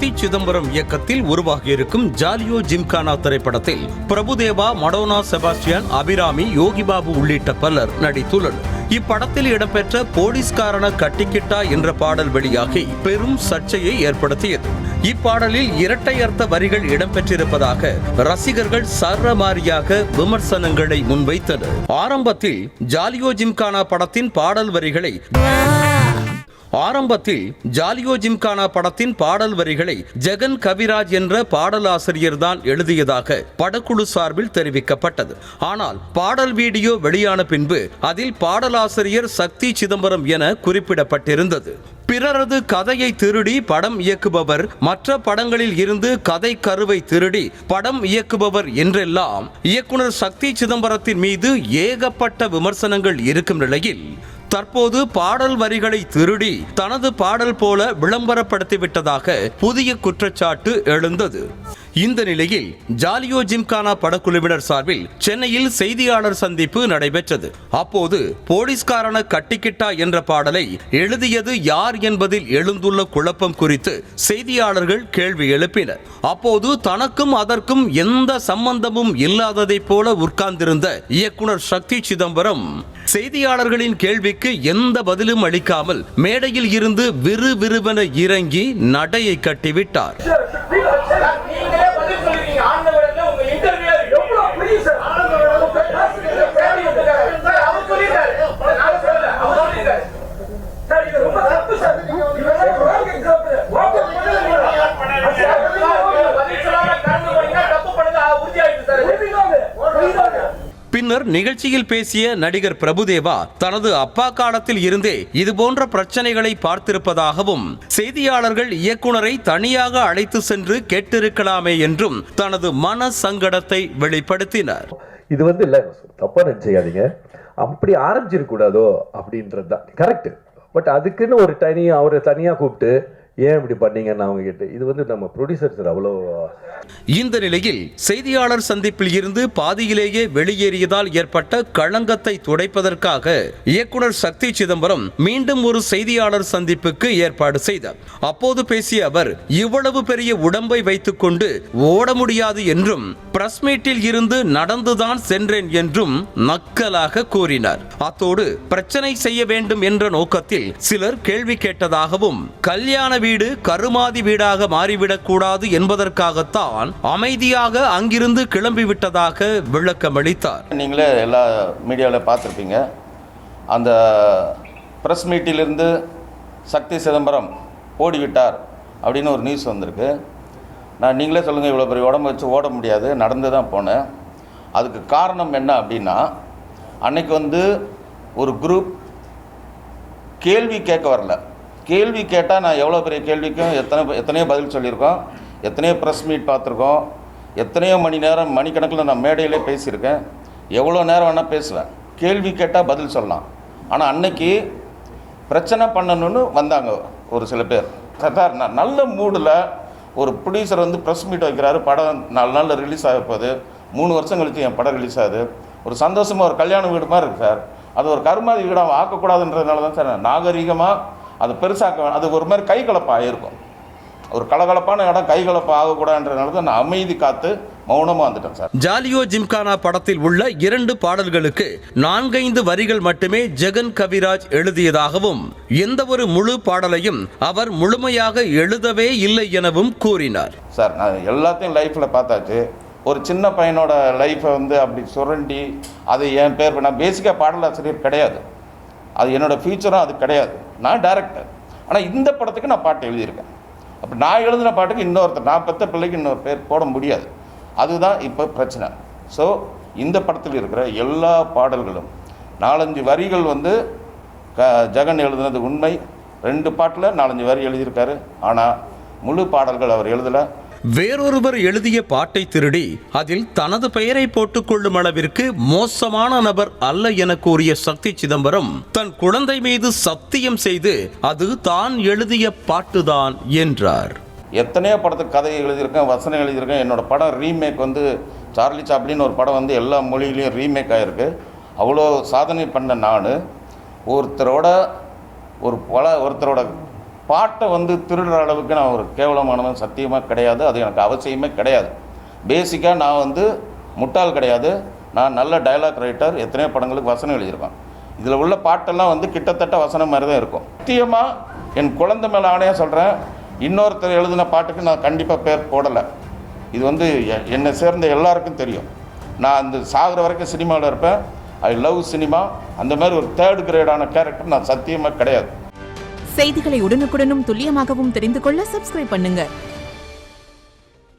சக்தி சிதம்பரம் இயக்கத்தில் உருவாகியிருக்கும் ஜாலியோ ஜிம்கானா திரைப்படத்தில் பிரபுதேவா, மடோனா, செபாஸ்டியன், அபிராமி, யோகிபாபு உள்ளிட்ட பலர் நடித்துள்ளனர். இப்படத்தில் இடம்பெற்ற போலீஸ்காரன கட்டிக்கிட்டா என்ற பாடல் வெளியாகி பெரும் சர்ச்சையை ஏற்படுத்தியது. இப்பாடலில் இரட்டை அர்த்த வரிகள் இடம்பெற்றிருப்பதாக ரசிகர்கள் சரமாரியாக விமர்சனங்களை முன்வைத்தனர். ஆரம்பத்தில் ஜாலியோ ஜிம்கானா படத்தின் பாடல் வரிகளை ஜெகன் கவிராஜ் என்ற பாடலாசிரியர் தான் எழுதியதாக படக்குழு சார்பில் தெரிவிக்கப்பட்டது. ஆனால் பாடல் வீடியோ வெளியான பின்பு அதில் பாடலாசிரியர் சக்தி சிதம்பரம் என குறிப்பிடப்பட்டிருந்தது. பிறரது கதையை திருடி படம் இயக்குபவர், மற்ற படங்களில் இருந்து கதை கருவை திருடி படம் இயக்குபவர் என்றெல்லாம் இயக்குனர் சக்தி சிதம்பரத்தின் மீது ஏகப்பட்ட விமர்சனங்கள் இருக்கும் நிலையில் தற்போது பாடல் வரிகளை திருடி தனது பாடல் போல விளம்பரப்படுத்திவிட்டதாக புதிய குற்றச்சாட்டு எழுந்தது. இந்த நிலையில் ஜாலியோ ஜிம்கானா படக்குழுவினர் சார்பில் சென்னையில் செய்தியாளர் சந்திப்பு நடைபெற்றது. அப்போது போலீஸ்காரன கட்டிக்கிட்டா என்ற பாடலை எழுதியது யார் என்பதில் எழுந்துள்ள குழப்பம் குறித்து செய்தியாளர்கள் கேள்வி எழுப்பினர். அப்போது தனக்கும் அதற்கும் எந்த சம்பந்தமும் இல்லாததை போல உட்கார்ந்திருந்த இயக்குனர் சக்தி சிதம்பரம் செய்தியாளர்களின் கேள்விக்கு எந்த பதிலும் அளிக்காமல் மேடையில் இருந்து விறுவிறுவென இறங்கி நடையை கட்டிவிட்டார். பின்னர் நிகழ்ச்சியில் பேசிய நடிகர் பிரபுதேவா தனது அப்பா காலத்தில் இருந்தே இதுபோன்ற பிரச்சனைகளை பார்த்திருப்பதாகவும் செய்தியாளர்கள் இயக்குனரை தனியாக அழைத்து சென்று கேட்டிருக்கலாமே என்றும் தனது மன சங்கடத்தை வெளிப்படுத்தினார். இது இல்ல, தப்பா நினைச்சாதீங்க, அப்படி ஆரம்பிச்சிருக்க கூடாதோ அப்படின்றதுதான் கரெக்ட். பட் அதுக்குன்னு ஒரு அவரை தனியா கூப்பிட்டு ஏன் இப்படி பண்ணீங்கன்னு அவங்க கிட்ட இது நம்ம ப்ரொடியூசர் சார் அவ்வளோ. இந்த நிலையில் செய்தியாளர் சந்திப்பில் இருந்து பாதியிலேயே வெளியேறியதால் ஏற்பட்ட களங்கத்தை துடைப்பதற்காக இயக்குனர் சக்தி சிதம்பரம் மீண்டும் ஒரு செய்தியாளர் சந்திப்புக்கு ஏற்பாடு செய்தார். அப்போது பேசிய அவர் இவ்வளவு பெரிய உடம்பை வைத்துக் கொண்டு ஓட முடியாது என்றும் பிரஸ் மீட்டில் இருந்து நடந்துதான் சென்றேன் என்றும் நக்கலாக கூறினார். அத்தோடு பிரச்சனை செய்ய வேண்டும் என்ற நோக்கத்தில் சிலர் கேள்வி கேட்டதாகவும் கல்யாண வீடு கருமாதி வீடாக மாறிவிடக் கூடாது என்பதற்காகத்தான் அமைதியாக அங்கிருந்து கிளம்பிவிட்டதாக விளக்கமளித்தார். நீங்களே எல்லா மீடியாவில் பார்த்துருப்பீங்க, அந்த பிரஸ் மீட்டிலிருந்து சக்தி சிதம்பரம் ஓடிவிட்டார் அப்படின்னு ஒரு நியூஸ் வந்திருக்கு. நீங்களே சொல்லுங்கள், இவ்வளோ பெரிய உடம்பு வச்சு ஓட முடியாது, நடந்து தான் போனேன். அதுக்கு காரணம் என்ன அப்படின்னா, அன்னைக்கு ஒரு குரூப் கேள்வி கேட்க வரல. கேள்வி கேட்டால் நான் எவ்வளோ பெரிய கேள்விக்கும் எத்தனையோ பதில் சொல்லியிருக்கோம், எத்தனையோ ப்ரெஸ் மீட் பார்த்துருக்கோம், எத்தனையோ மணி நேரம் மணிக்கணக்கில் நான் மேடையிலே பேசியிருக்கேன், எவ்வளோ நேரம் வேணால் பேசுவேன். கேள்வி கேட்டால் பதில் சொல்லலாம். ஆனால் அன்னைக்கு பிரச்சனை பண்ணணுன்னு வந்தாங்க ஒரு சில பேர். சார், நான் நல்ல மூடில் ஒரு ப்ரொடியூசர் ப்ரெஸ் மீட் வைக்கிறாரு, படம் 4 நாளில் ரிலீஸ் ஆக போகுது, 3 வருஷம் கழிச்சு என் படம் ரிலீஸ் ஆகுது, ஒரு சந்தோஷமாக ஒரு கல்யாண வீடு மாதிரி இருக்குது சார். அது ஒரு கருமாதி வீடாக ஆக்கக்கூடாதுன்றதுனால தான் சார் நாகரீகமாக அது பெருசாக்க, அது ஒரு மாதிரி கைகலப்பாக இருக்கும். ஒரு கலகலப்பான இடம் கைகலப்பாக ஆகக்கூடாதுன்றதுனால தான் நான் அமைதி காத்து மௌனமாக வந்துட்டேன் சார். ஜாலியோ ஜிம்கானா படத்தில் உள்ள 2 பாடல்களுக்கு 4-5 வரிகள் மட்டுமே ஜெகன் கவிராஜ் எழுதியதாகவும் எந்த ஒரு முழு பாடலையும் அவர் முழுமையாக எழுதவே இல்லை எனவும் கூறினார். சார், நான் எல்லாத்தையும் லைஃப்பில் பார்த்தாச்சு. ஒரு சின்ன பையனோட லைஃப்பை அப்படி சுரண்டி அது என் பேர், நான் பேசிக்காக பாடலாசிரியர் கிடையாது, அது என்னோடய ஃபியூச்சரும் அது கிடையாது, நான் டைரக்டர். ஆனால் இந்த படத்துக்கு நான் பாட்டு எழுதியிருக்கேன். அப்போ நான் எழுதின பாட்டுக்கு இன்னொருத்தர், நான் பெற்ற பிள்ளைக்கு இன்னொரு பேர் போட முடியாது. அதுதான் இப்போ பிரச்சனை. ஸோ இந்த படத்தில் இருக்கிற எல்லா பாடல்களும் 4-5 வரிகள் ஜெகன் எழுதுனது உண்மை. 2 பாட்டில் 4-5 வரி எழுதியிருக்காரு. ஆனால் முழு பாடல்கள் அவர் எழுதலை. வேறொருவர் எழுதிய பாட்டை திருடி அதில் தனது பெயரை போட்டுக் கொள்ளும் அளவிற்கு மோசமான நபர் அல்ல என கூறிய சக்தி சிதம்பரம் தன் குழந்தை மீது சத்தியம் செய்து அது தான் எழுதிய பாட்டுதான் என்றார். எத்தனையோ படத்துக்கு கதை எழுதியிருக்கேன், வசனம் எழுதியிருக்கேன். என்னோட படம் ரீமேக் சார்லி சாப்ளின் ஒரு படம் எல்லா மொழியிலையும் ரீமேக் ஆகிருக்கு. அவ்வளோ சாதனை பண்ண நான் ஒருத்தரோட பாட்டை வந்து திருடுற அளவுக்கு நான் ஒரு கேவலமானவன் சத்தியமாக கிடையாது. அது எனக்கு அவசியமே கிடையாது. பேசிக்காக நான் வந்து முட்டாள் கிடையாது. நான் நல்ல டயலாக் ரைட்டர், எத்தனையோ படங்களுக்கு வசனம் எழுதியிருக்கேன். இதில் உள்ள பாட்டெல்லாம் வந்து கிட்டத்தட்ட வசனம் மாதிரி தான் இருக்கும். சத்தியமாக என் குழந்தை மேலே ஆணையாக சொல்கிறேன், இன்னொருத்தர் எழுதின பாட்டுக்கு நான் கண்டிப்பாக பேர் போடலை. இது வந்து என்னை சேர்ந்த எல்லாருக்கும் தெரியும். நான் அந்த சாகிற வரைக்கும் சினிமாவில் இருப்பேன். I love cinema. அந்த மாதிரி ஒரு 3rd கிரேடான கேரக்டர் நான் சத்தியமாக கிடையாது. செய்திகளை உடனுக்குடனும் துல்லியமாகவும் தெரிந்து கொள்ள சப்ஸ்கிரைப் பண்ணுங்க.